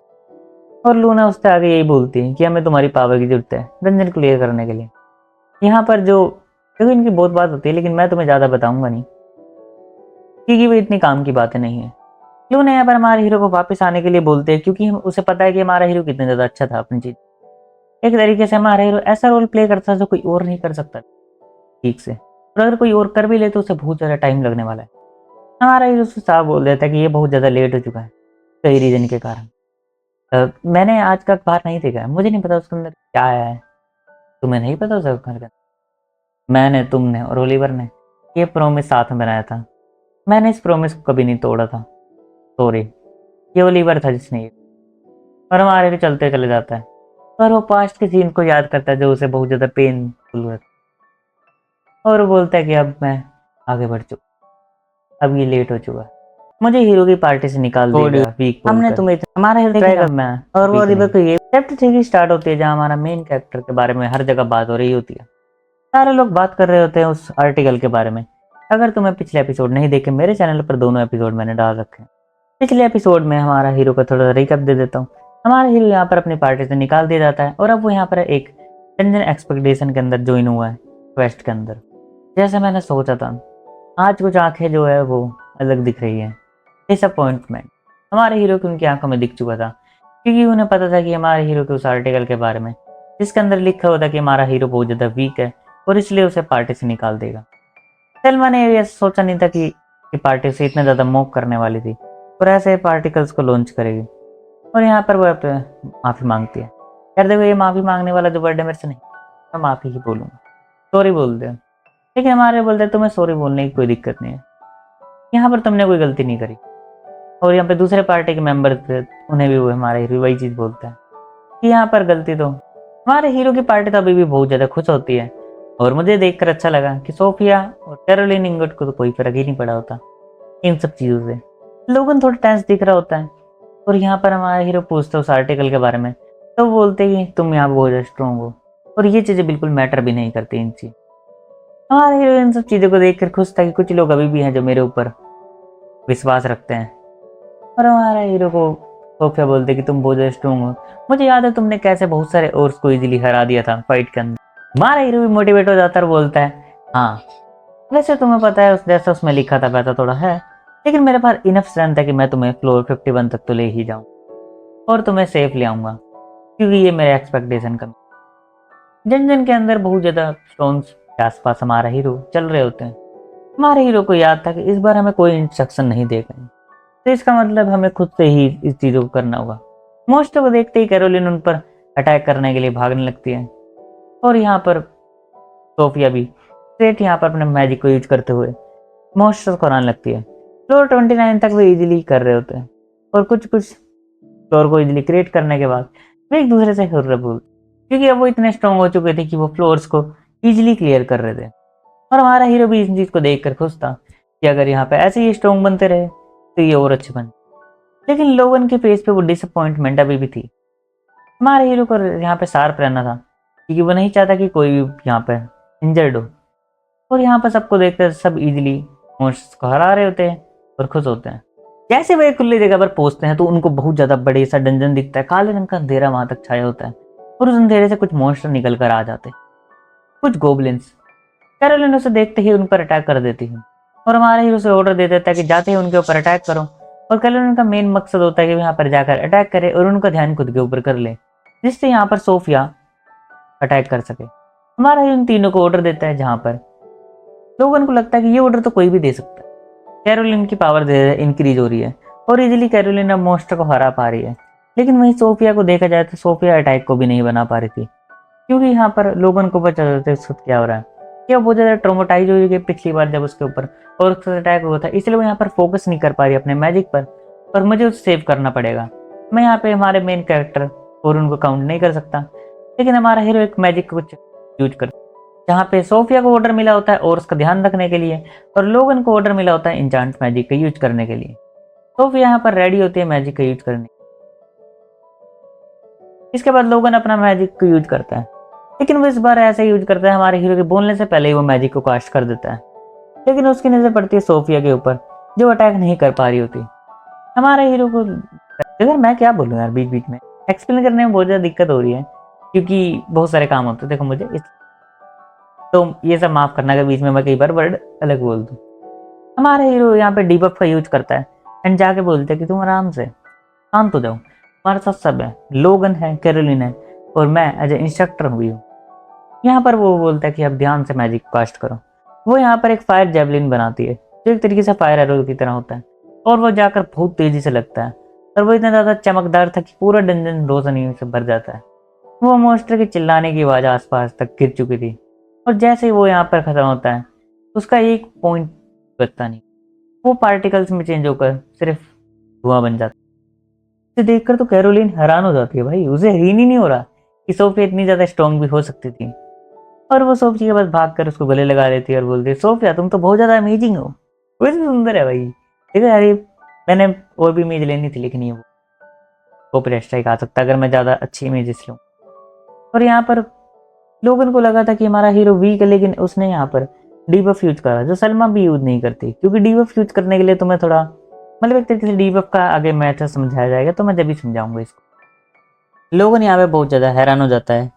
और लूना उससे आगे यही बोलती है कि हमें तुम्हारी पावर की जरूरत है डंजन क्लियर करने के लिए। यहाँ पर जो देखो इनकी बहुत बात होती है, लेकिन मैं तुम्हें ज़्यादा बताऊंगा नहीं, क्योंकि वो इतनी काम की बातें नहीं है। लूना यहाँ पर हमारे हीरो को वापस आने के लिए बोलते हैं, क्योंकि उसे पता है कि हमारा हीरो कितना ज़्यादा अच्छा था अपनी चीज़। एक तरीके से हमारा हीरो ऐसा रोल प्ले करता था जो कोई और नहीं कर सकता ठीक से, और अगर कोई और कर भी ले तो उसे बहुत ज़्यादा टाइम लगने वाला है। हमारा हीरो उससे साफ बोल देता है कि ये बहुत ज़्यादा लेट हो चुका है कई रीजन के कारण। मैंने आज का अखबार नहीं देखा है, मुझे नहीं पता उसके अंदर क्या आया है। तुम्हें नहीं पता उसका अखबार का? मैंने, तुमने और ओलिवर ने ये प्रॉमिस साथ में बनाया था। मैंने इस प्रॉमिस को कभी नहीं तोड़ा था। सॉरी, ये ओलिवर था जिसने ये। और हमारे भी चलते चले जाता है और वो पास्ट के सीन को याद करता है जो उसे बहुत ज़्यादा पेनफुल हुआ था। और वो बोलता है कि अब मैं आगे बढ़ चुका, अब ये लेट हो चुका है, मुझे हीरो की पार्टी से निकाल दिया वीक। हमने तुम्हें हमारा हीरो ट्राई कर मैं और वो ओलिवर को ये चैप्टर 3 की स्टार्ट होती है, जहाँ हमारा मेन कैरेक्टर के बारे में हर जगह बात हो रही होती है। सारे लोग बात कर रहे होते हैं उस आर्टिकल के बारे में। अगर तुम्हें पिछले एपिसोड नहीं देखे, मेरे चैनल पर दोनों एपिसोड मैंने डाल रखे हैं। पिछले एपिसोड में हमारा हीरो का थोड़ा रिकैप दे देता हूँ। हमारा हीरो यहाँ पर अपनी पार्टी से निकाल दिया जाता है और अब वो यहाँ पर एक डंजन एक्सपेक्टेशन के अंदर ज्वाइन हुआ है, क्वेस्ट के अंदर। जैसे मैंने सोचा था, आज कुछ आंखें जो है वो अलग दिख रही है। डिसअपॉइंटमेंट हमारे हीरो की उनकी आंखों में दिख चुका था, क्योंकि उन्हें पता था कि हमारे हीरो के उस आर्टिकल के बारे में जिसके अंदर लिखा हुआ था कि हमारा हीरो बहुत ज़्यादा वीक है और इसलिए उसे पार्टी से निकाल देगा। सलमा ने ये सोचा नहीं था कि पार्टी से इतना ज़्यादा मॉक करने वाली थी और ऐसे पार्टिकल्स को लॉन्च करेगी। और यहाँ पर वो माफ़ी मांगती है। यार देखो, ये माफ़ी मांगने वाला जो वर्ड है मेरे से नहीं, मैं माफ़ी ही बोलूँगा, सॉरी बोल दे। लेकिन हमारे बोलते हैं तुम्हें सॉरी बोलने की कोई दिक्कत नहीं है, यहाँ पर तुमने कोई गलती नहीं करी। और यहाँ पे दूसरे पार्टी के मेंबर थे, उन्हें भी वो हमारे हीरो वही चीज़ बोलता है कि यहाँ पर गलती तो हमारे हीरो की पार्टी तो अभी भी बहुत ज़्यादा खुश होती है। और मुझे देखकर अच्छा लगा कि सोफिया और कैरोलिन इंगट को तो कोई फर्क ही नहीं पड़ा होता इन सब चीज़ों से। लोगन थोड़ा टेंस दिख रहा होता है और यहाँ पर हमारा हीरो पूछता है उस आर्टिकल के बारे में, तो वो बोलते हैं कि तुम यहाँ बहुत स्ट्रॉन्ग हो और ये चीज़ें बिल्कुल मैटर भी नहीं करती इन चीज़। हमारा हीरो इन सब चीज़ों को देखकर खुश था कि कुछ लोग अभी भी हैं जो मेरे ऊपर विश्वास रखते हैं। और हमारा हीरो को सोफिया बोलते कि तुम बहुत ज़्यादा स्ट्रॉन्ग हो, मुझे याद है तुमने कैसे बहुत सारे और को इजीली हरा दिया था फाइट के अंदर। हमारा हीरो भी मोटिवेट हो जाता है और बोलता है हाँ वैसे तुम्हें पता है उस जैसा उसमें लिखा था वैसा थोड़ा है, लेकिन मेरे पास इनफ स्ट्रेंथ है कि मैं तुम्हें फ्लोर 51 तक तो ले ही जाऊँ और तुम्हें सेफ ले आऊँगा, क्योंकि ये मेरे एक्सपेक्टेशन का। जन जन के अंदर बहुत ज़्यादा स्टोन्स के आसपास हमारा हीरो चल रहे होते हैं। हमारे हीरो को याद था कि इस बार हमें कोई इंस्ट्रक्शन नहीं देगा, तो इसका मतलब हमें खुद से ही इस चीज़ों को करना होगा। मोस्टर को देखते ही कैरोलिन उन पर अटैक करने के लिए भागने लगती है और यहाँ पर सोफिया भी स्ट्रेट यहाँ पर अपने मैजिक को यूज करते हुए मोस्टर को हराने लगती है। फ्लोर 29 तक वो इजीली कर रहे होते हैं और कुछ फ्लोर को इजीली क्रिएट करने के बाद वे एक दूसरे से हुर्रे बोलते, क्योंकि अब वो इतने स्ट्रॉन्ग हो चुके थे कि वो फ्लोर्स को इजीली क्लियर कर रहे थे। और हमारा हीरो भी इस चीज को देख कर खुश था कि अगर यहाँ पे ऐसे ही स्ट्रॉन्ग बनते रहे तो ये और अच्छे बन। लेकिन लोगन के फेस पे वो डिसअपॉइंटमेंट अभी भी थी। हमारे हीरो को यहाँ पे शार्प रहना था क्योंकि वो नहीं चाहता कि कोई भी यहाँ पे इंजर्ड हो। और यहाँ पर सबको देखकर सब इजीली मॉन्स्टर्स को हरा रहे होते हैं और खुश होते हैं। जैसे वो एक खुली जगह पर पहुंचते हैं तो उनको बहुत ज्यादा बड़े सा डंजन दिखता है। काले रंग का अंधेरा वहां तक छाया होता है और उस अंधेरे से कुछ मॉन्स्टर निकल कर आ जाते हैं, कुछ गोबलिन्स। कैरोलिन उसे देखते ही उन पर अटैक कर देती है और हमारे हीरो से ऑर्डर दे देता है कि जाते ही उनके ऊपर अटैक करो। और कैरोलिन का मेन मकसद होता है कि वो यहाँ पर जाकर अटैक करे और उनका ध्यान खुद के ऊपर कर ले, जिससे यहाँ पर सोफिया अटैक कर सके। हमारा हीरो इन तीनों को ऑर्डर देता है, जहाँ पर लोगों को लगता है कि ये ऑर्डर तो कोई भी दे सकता है। कैरोलिन की पावर धीरे इंक्रीज हो रही है और इजीली कैरोलिन अब मॉन्स्टर को हरा पा रही है। लेकिन वहीं सोफिया को देखा जाए तो सोफिया अटैक को भी नहीं बना पा रही थी, क्योंकि यहाँ पर लोगन को पता चलता है उसके साथ क्या हो रहा है। क्या बहुत ज़्यादा ट्रोमाटाइज हुई है पिछली बार जब उसके ऊपर और उसका अटैक हुआ था, इसलिए वो यहाँ पर फोकस नहीं कर पा रही अपने मैजिक पर और मुझे उसे सेव करना पड़ेगा। मैं यहाँ पे हमारे मेन कैरेक्टर और उनको काउंट नहीं कर सकता, लेकिन हमारा हीरो एक मैजिक कुछ यूज कर, जहाँ पे सोफिया को ऑर्डर मिला होता है और उसका ध्यान रखने के लिए, और लोगन को ऑर्डर मिला होता है इंचांट मैजिक का यूज करने के लिए। सोफिया यहाँ पर रेडी होती है मैजिक का यूज करने। इसके बाद लोगन अपना मैजिक को यूज करता है, लेकिन वो इस बार ऐसा यूज करता है हमारे हीरो के बोलने से पहले ही वो मैजिक को कास्ट कर देता है। लेकिन उसकी नजर पड़ती है सोफिया के ऊपर, जो अटैक नहीं कर पा रही होती। हमारे हीरो को यार मैं क्या बोलूँ यार, बीच बीच में एक्सप्लेन करने में बहुत ज्यादा दिक्कत हो रही है क्योंकि बहुत सारे काम होते हैं देखो मुझे तो ये सब माफ करना अगर बीच में मैं कई बार वर्ड अलग बोल दूं। हमारा हीरो यहाँ पे डीबफ का यूज करता है एंड जाके बोलते हैं कि तुम आराम से शांत हो जाओ, हमारे साथ सब है, लोगन है, कैरोलिन है और मैं एज ए इंस्ट्रक्टर हुई हूँ। यहाँ पर वो बोलता है कि अब ध्यान से मैजिक कास्ट करो। वो यहाँ पर एक फायर जेवलिन बनाती है जो एक तरीके से फायर एरो की तरह होता है और वो जाकर बहुत तेजी से लगता है और वो इतना ज्यादा चमकदार था कि पूरा डंजन रोशनी से भर जाता है। वो मॉन्स्टर के चिल्लाने की आवाज आसपास तक गिर चुकी थी और जैसे ही वो यहाँ पर खत्म होता है उसका एक पॉइंट बचता नहीं, वो पार्टिकल्स में चेंज होकर सिर्फ धुआं बन जाता है। इसे देखकर तो कैरोलिन हैरान हो जाती है, भाई उसे यकीन ही नहीं हो रहा कि सोफिया इतनी ज्यादा स्ट्रॉन्ग भी हो सकती थी। और वो सोफिया के पास भागकर उसको गले लगा लेती है और बोलती है सोफिया तुम तो बहुत ज्यादा अमेजिंग हो, वैसे सुंदर है भाई। देखो यार मैंने और भी इमेज लेनी थी लेकिन ये वो कॉपीराइट स्ट्राइक आ सकता है अगर मैं ज्यादा अच्छी इमेजेस लूँ। और यहाँ पर लोगन को लगा था कि हमारा हीरो वीक है, लेकिन उसने यहाँ पर डीबफ यूज करा जो सलमा भी यूज नहीं करती, क्योंकि डीबफ यूज करने के लिए तुम्हें थोड़ा मतलब एक तरीके से डीबफ का आगे मैथड समझाया जाएगा तो मैं जब भी समझाऊंगा इसको। लोगन यहाँ पे बहुत ज्यादा हैरान हो जाता है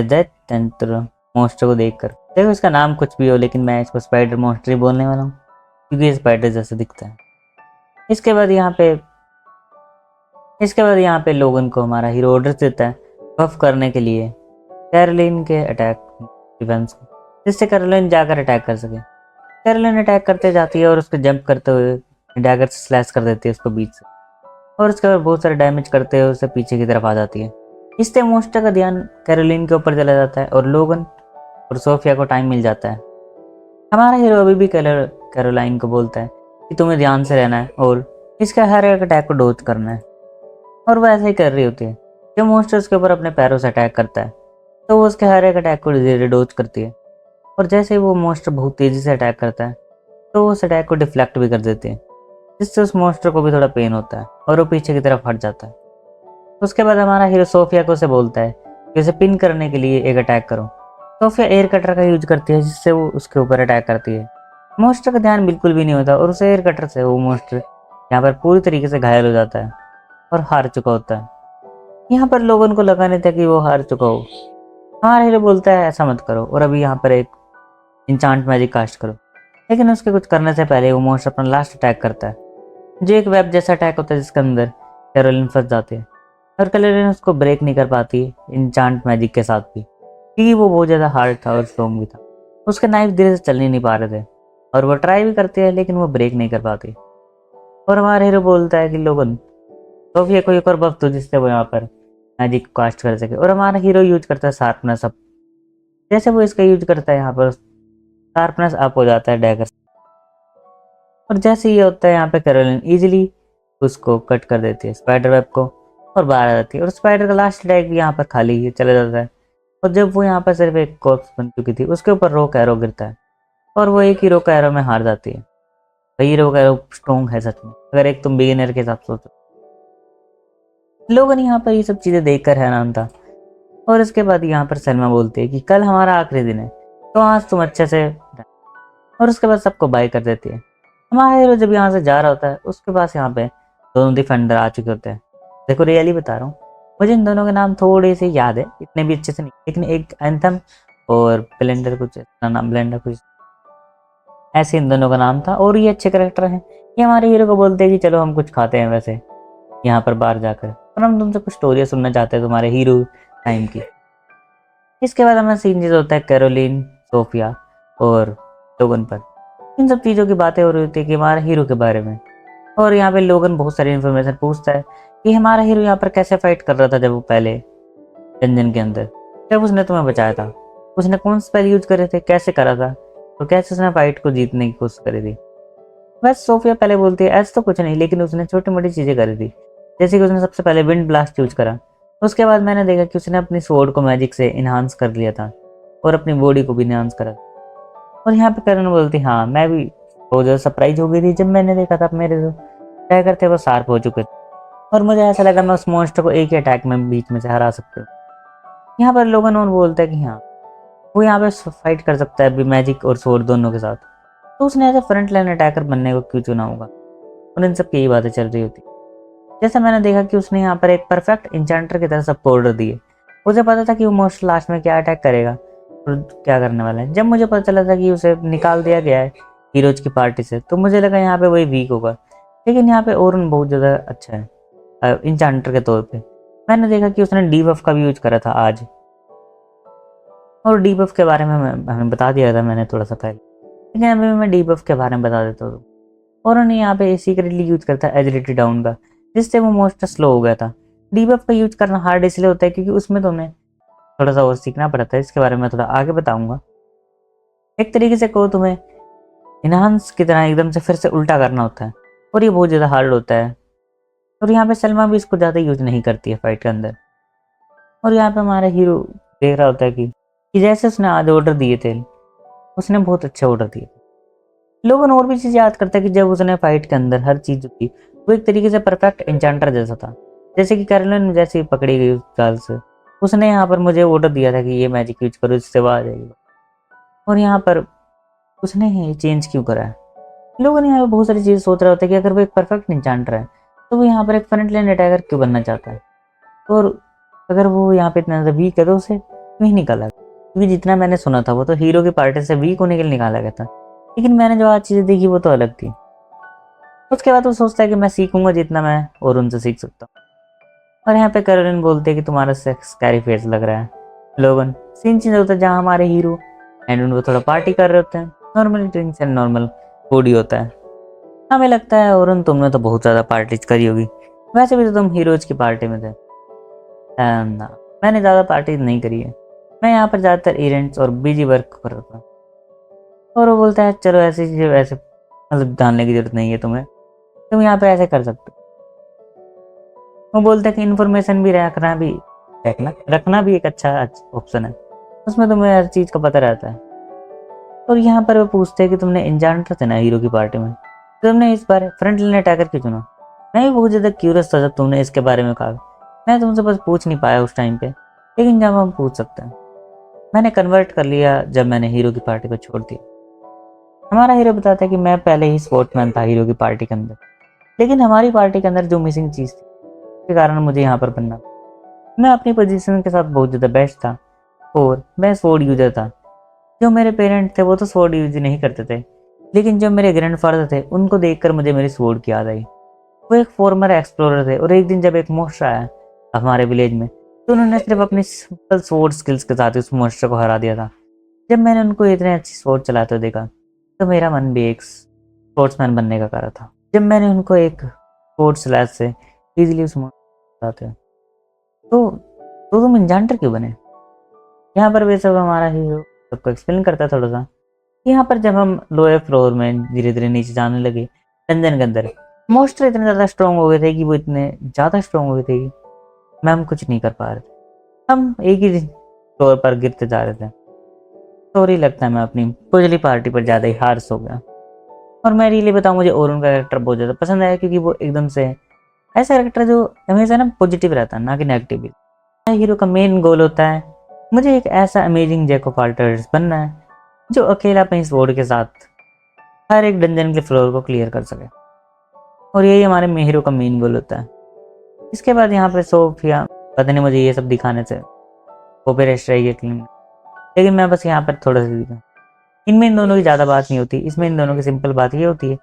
दैट तंत्र मॉन्स्टर को देखकर। देखो इसका नाम कुछ भी हो लेकिन मैं इसको स्पाइडर मॉन्स्टर ही बोलने वाला हूँ क्योंकि ये स्पाइडर जैसा दिखता है। इसके बाद यहाँ पे लोगन को हमारा हीरो ऑर्डर देता है बफ करने के लिए कैरोलिन के अटैक डिफेंस को, जिससे कैरोलिन जाकर अटैक कर सके। कैरोलिन अटैक करते जाती है और उसको जंप करते हुए डैगर से स्लैश कर देती है उसको बीच से और उसके बाद बहुत सारे डैमेज करते हुए उसे पीछे की तरफ आ जाती है। इससे मॉन्स्टर का ध्यान कैरोलिन के ऊपर चला जाता है और लोगन और सोफिया को टाइम मिल जाता है। हमारा हीरो अभी भी कैरोलाइन को बोलता है कि तुम्हें ध्यान से रहना है और इसका हर एक अटैक को डोज करना है, और वो ऐसा ही कर रही होती है। जब मॉन्स्टर उसके ऊपर अपने पैरों से अटैक करता है तो वो उसके हर एक अटैक को धीरे डोज करती है और जैसे ही वो मॉन्स्टर बहुत तेजी से अटैक करता है तो वो उस अटैक को डिफ्लेक्ट भी कर देती है, जिससे उस मॉन्स्टर को भी थोड़ा पेन होता है और वो पीछे की तरफ हट जाता है। उसके बाद हमारा हीरो सोफिया को उसे बोलता है कि उसे पिन करने के लिए एक अटैक करो। सोफिया एयर कटर का यूज करती है जिससे वो उसके ऊपर अटैक करती है। मॉन्स्टर का ध्यान बिल्कुल भी नहीं होता और उसे एयर कटर से वो मॉन्स्टर यहाँ पर पूरी तरीके से घायल हो जाता है और हार चुका होता है। यहाँ पर लोगों को लगा नहीं था कि वो हार चुका हो। हमारा हीरो बोलता है ऐसा मत करो और अभी यहाँ पर एक इंचांट मैजिक कास्ट करो, लेकिन उसके कुछ करने से पहले वो मॉन्स्टर अपना लास्ट अटैक करता है जो एक वेब जैसा अटैक होता है जिसके अंदर कैरोलिन फंस जाती है और कैरोलिन उसको ब्रेक नहीं कर पाती इंचांट मैजिक के साथ भी, क्योंकि वो बहुत ज़्यादा हार्ड था और स्ट्रॉन्ग भी था। उसके नाइफ धीरे से चल नहीं पा रहे थे और वो ट्राई भी करती है लेकिन वो ब्रेक नहीं कर पाती। और हमारा हीरो बोलता है कि लोगन सोफिया को एक और बफ दो जिससे वो यहाँ पर मैजिक कास्ट कर सके, और हमारा हीरो यूज करता है शार्पनेस अप। जैसे वो इसका यूज करता है यहाँ पर शार्पनेस अप हो जाता है डैगर, और जैसे ये होता है यहाँ पे कैरोलिन इजीली उसको कट कर देती है स्पाइडर वेब को और बाहर आ जाती है और स्पाइडर का लास्ट अटैक भी यहाँ पर खाली चला जाता है। और जब वो यहाँ पर सिर्फ एक कॉर्प्स बन चुकी थी उसके ऊपर रॉक एरो गिरता है और वो एक हीरो का एरो में हार जाती है। वही हीरो का एरो स्ट्रॉन्ग है सच में, अगर एक तुम बिगिनर के हिसाब से सोचो। लोगों ने यहाँ पर ये सब चीज़ें देख कर हैरान था। और इसके बाद यहाँ पर सलमा बोलती है कि कल हमारा आखिरी दिन है, तो आज तुम अच्छे से, और उसके बाद सबको बाय कर देती है। हमारा हीरो जब यहाँ से जा रहा होता है, उसके पास यहाँ पे दोनों डिफेंडर आ चुके होते हैं। देखो रियली बता रहा हूँ, मुझे इन दोनों के नाम थोड़े से याद है, इतने भी अच्छे से नहीं, लेकिन एक एंथम और ब्लेंडर, कुछ नाम ब्लेंडर कुछ ऐसे इन दोनों का नाम था। और ये अच्छे करेक्टर हैं। ये हमारे हीरो को बोलते हैं कि चलो हम कुछ खाते हैं वैसे यहाँ पर बाहर जाकर, और हम तुमसे कुछ स्टोरियाँ सुनना चाहते हैं तुम्हारे हीरो टाइम की। इसके बाद हमें सीन चीज होता है कैरोलिन, सोफिया और लोगन पर। इन सब चीज़ों की बातें हो रही होती है कि हमारे हीरो के बारे में। और यहाँ पे लोगन बहुत सारी इन्फॉर्मेशन पूछता है कि हमारा हीरो यहाँ पर कैसे फाइट कर रहा था जब वो पहले डंजन के अंदर, जब उसने तुम्हें बचाया था, उसने कौन स्पेल यूज करे थे, कैसे करा था, तो कैसे उसने फाइट को जीतने की कोशिश करी थी। बस सोफिया पहले बोलती है ऐसा तो कुछ नहीं, लेकिन उसने छोटी मोटी चीज़ें करी थी, जैसे कि उसने सबसे पहले विंड ब्लास्ट यूज करा। उसके बाद मैंने देखा कि उसने अपनी स्वॉर्ड को मैजिक से इन्हांस कर लिया था और अपनी बॉडी को भी इन्हांस करा। और यहाँ पे करण बोलती हाँ, मैं भी बहुत ज़्यादा सरप्राइज हो गई थी जब मैंने देखा था मेरे जो टैगर थे वो शार्प हो चुके थे, और मुझे ऐसा लगा मैं उस मॉन्स्टर को एक ही अटैक में बीच में से हरा सकती हूँ। यहाँ पर लोगन और बोलता है कि हाँ, वो यहाँ पे फाइट कर सकता है अभी मैजिक और स्वॉर्ड दोनों के साथ, तो उसने ऐसे फ्रंट लाइन अटैकर बनने को क्यों चुना होगा। और इन सब की यही बातें चल रही होती। जैसा मैंने देखा कि उसने यहाँ पर एक परफेक्ट इंचेंटर की तरह सबको ऑर्डर दिए। मुझे पता था कि वो मोस्ट लास्ट में क्या अटैक करेगा और क्या करने वाला है। जब मुझे पता चला था कि उसे निकाल दिया गया है हीरोज की पार्टी से, तो मुझे लगा यहाँ पे वही वीक होगा, लेकिन यहाँ पे ओरन बहुत ज़्यादा अच्छा है इंचेंटर के तौर पे। मैंने देखा कि उसने डीबफ का भी यूज करा था आज, और डीबफ के बारे में हमें बता दिया था मैंने थोड़ा सा पहले, लेकिन अभी मैं डीबफ के बारे में बता देता हूँ। और उन्हें यहाँ पे सीक्रेटली यूज करता है एजिलिटी डाउन का, जिससे वो मोस्ट स्लो हो गया था। डीबफ का यूज करना हार्ड इसलिए होता है क्योंकि उसमें तुम्हें थोड़ा सा और सीखना पड़ता है, इसके बारे में थोड़ा आगे बताऊंगा। एक तरीके से कहो तुम्हें इनहांस की तरह एकदम से फिर से उल्टा करना होता है, और ये बहुत ज़्यादा हार्ड होता है। और यहाँ पे सलमा भी इसको ज़्यादा यूज नहीं करती है फाइट के अंदर। और यहाँ पे हमारा हीरो देख रहा होता है कि जैसे उसने आज ऑर्डर दिए थे, उसने बहुत अच्छे ऑर्डर दिए थे। लोगों और भी चीज़ याद करता है कि जब उसने फाइट के अंदर हर चीज़ की वो एक तरीके से परफेक्ट एन्चेंटर जैसा था, जैसे कि कैरोलिन जैसे पकड़ी गई उस गाल से, उसने यहाँ पर मुझे ऑर्डर दिया था कि ये मैजिक यूज करो, इससे वो आ जाएगी। और यहाँ पर उसने ये चेंज क्यों करा है। लोगों ने यहाँ पे बहुत सारी चीज़ सोच रहा होता है कि अगर वो एक परफेक्ट एन्चेंटर है तो वो यहाँ पर एक फ्रंट लाइन अटैकर क्यों बनना चाहता है, और अगर वो यहाँ पे इतना ज़्यादा वीक है तो उसे क्यों ही निकाला, क्योंकि जितना मैंने सुना था वो तो हीरो की पार्टी से वीक होने के लिए निकाला गया था, लेकिन मैंने जो आज चीज़ें देखी वो तो अलग थी। उसके बाद वो सोचता है कि मैं सीखूंगा जितना मैं और उनसे सीख सकता हूँ। और यहाँ पे कैरोलिन बोलते हैं कि तुम्हारा सेक्स कैरी फेस लग रहा है। लोगन सीन चेंज होता है जहाँ हमारे हीरो एंड उनको थोड़ा पार्टी कर रहे होते हैं, normally drinks and normal food ही होता है। हमें लगता है और तुमने तो बहुत ज़्यादा पार्टीज करी होगी, वैसे भी तो तुम हीरोज की पार्टी में थे। ना, मैंने ज़्यादा पार्टीज नहीं करी है, मैं यहाँ पर ज़्यादातर इवेंट्स और बिजी वर्क कर रहा था। और वो बोलता है चलो ऐसी चीज़ें वैसे मतलब जानने की जरूरत नहीं है तुम्हें, तुम यहाँ पे ऐसे कर सकते हो। वो बोलता है कि इन्फॉर्मेशन भी रखना भी एक अच्छा ऑप्शन है, उसमें तुम्हें हर चीज़ का पता रहता है। और यहाँ पर वो पूछते हैं कि तुमने एन्चेंटर थे ना हीरो की पार्टी में, तो तुमने इस बार फ्रंट लाइन अटैकर क्यों चुना। मैं भी बहुत ज़्यादा क्यूरियस था जब तुमने इसके बारे में कहा। मैं तुमसे बस पूछ नहीं पाया उस टाइम पे, लेकिन जब हम पूछ सकते हैं। मैंने कन्वर्ट कर लिया जब मैंने हीरो की पार्टी को छोड़ दिया। हमारा हीरो बताता है कि मैं पहले ही स्पोर्ट्समैन था हीरो की पार्टी के अंदर, लेकिन हमारी पार्टी के अंदर जो मिसिंग चीज़ थी उसके कारण मुझे यहाँ पर बनना। मैं अपनी पोजीशन के साथ बहुत ज़्यादा बेस्ट था, और मैं स्वॉर्ड यूजर था। जो मेरे पेरेंट थे वो तो स्वॉर्ड यूज नहीं करते थे, लेकिन जो मेरे ग्रैंडफादर थे उनको देखकर मुझे मेरी स्वॉर्ड की याद आई। वो एक फॉर्मर एक्सप्लोरर थे, और एक दिन जब एक मोस्टर आया हमारे विलेज में, तो उन्होंने सिर्फ अपनी सिंपल स्वॉर्ड स्किल्स के साथ उस मोस्टर को हरा दिया था। जब मैंने उनको इतने अच्छी स्वॉर्ड चलाते हुए देखा तो मेरा मन भी एक स्पोर्ट्समैन बनने का करा था। जब मैंने उनको एक स्पोर्ट्स स्लैश से इजीली उस मोस्टर तो तुम एन्चेंटर क्यों बने। यहाँ पर वे सब हमारा हीरो सबको एक्सप्लेन करता है थोड़ा सा। यहाँ पर जब हम लोअर फ्लोर में धीरे धीरे नीचे जाने लगे डंजन के अंदर, मोस्टर इतने ज़्यादा स्ट्रॉन्ग हो गए थे कि वो इतने ज़्यादा स्ट्रॉन्ग हो गए थे कि हम कुछ नहीं कर पा रहे थे। हम एक ही फ्लोर पर गिरते जा रहे थे। सॉरी, लगता है मैं अपनी पुजली पार्टी पर ज़्यादा ही हार्श हो गया। और मैं रियली बताऊँ, मुझे ओरुन का कैरेक्टर बहुत ज़्यादा पसंद आया, क्योंकि वो एकदम से ऐसा कैरेक्टर जो हमेशा ना पॉजिटिव रहता है, ना कि नेगेटिव भी। हीरो का मेन गोल होता है मुझे एक ऐसा amazing jack of all trades बनना है जो अकेला अपने स्वॉर्ड के साथ हर एक डंजन के फ्लोर को क्लियर कर सके। और यही हमारे हीरो का मेन गोल होता है। इसके बाद यहाँ पे सोफिया, पता नहीं मुझे ये सब दिखाने से कॉपीराइट रहेगी, लेकिन मैं बस यहाँ पर थोड़ा सा दिखा। इनमें इन दोनों की ज़्यादा बात नहीं होती, इसमें इन दोनों की सिंपल बात ये होती है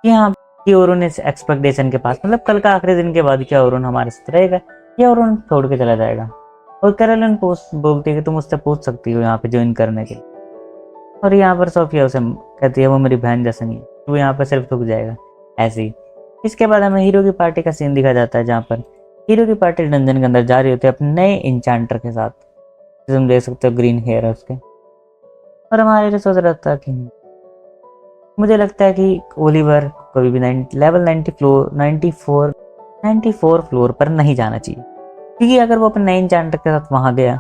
कि हाँ, कि ओरुन इस एक्सपेक्टेशन के पास, मतलब कल का आखिरी दिन के बाद क्या ओरुन हमारे साथ रहेगा या ओरुन छोड़ के चला जाएगा। और कैरोलिन बोलती है कि तुम उससे पूछ सकती हो यहाँ पे ज्वाइन करने के लिए। और यहाँ पर सोफिया उसे कहती है वो मेरी बहन जैसे नहीं है, वो यहाँ पर सिर्फ रुक जाएगा ऐसे ही। इसके बाद हमें हीरो की पार्टी का सीन दिखा जाता है, जहाँ पर हीरो की पार्टी डंजन के अंदर जा रही होती है अपने नए इंचांटर के साथ, तुम देख सकते हो ग्रीन हेयर है उसके। और हमारे लिए सोच रहा था कि मुझे लगता है कि ओलिवर कभी भी लेवल 94 फ्लोर पर नहीं जाना चाहिए, क्योंकि अगर वो अपने नए इंचांटर के साथ वहाँ गया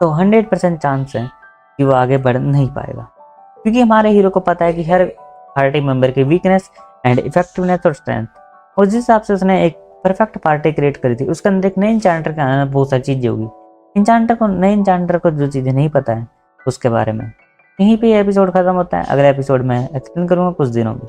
तो 100% चांस है कि वो आगे बढ़ नहीं पाएगा, क्योंकि हमारे हीरो को पता है कि हर पार्टी मेंबर की वीकनेस एंड इफेक्टिवनेस और स्ट्रेंथ, और जिस हिसाब से उसने एक परफेक्ट पार्टी क्रिएट करी थी, उसके अंदर एक नए इंचांटर के आने में बहुत सारी चीज़ें होगी। नए इंचांटर को जो चीज़ें नहीं पता है उसके बारे में। यहीं पे एपिसोड खत्म होता है। अगले एपिसोड में एक्सप्लेन करूँगा कुछ दिनों में।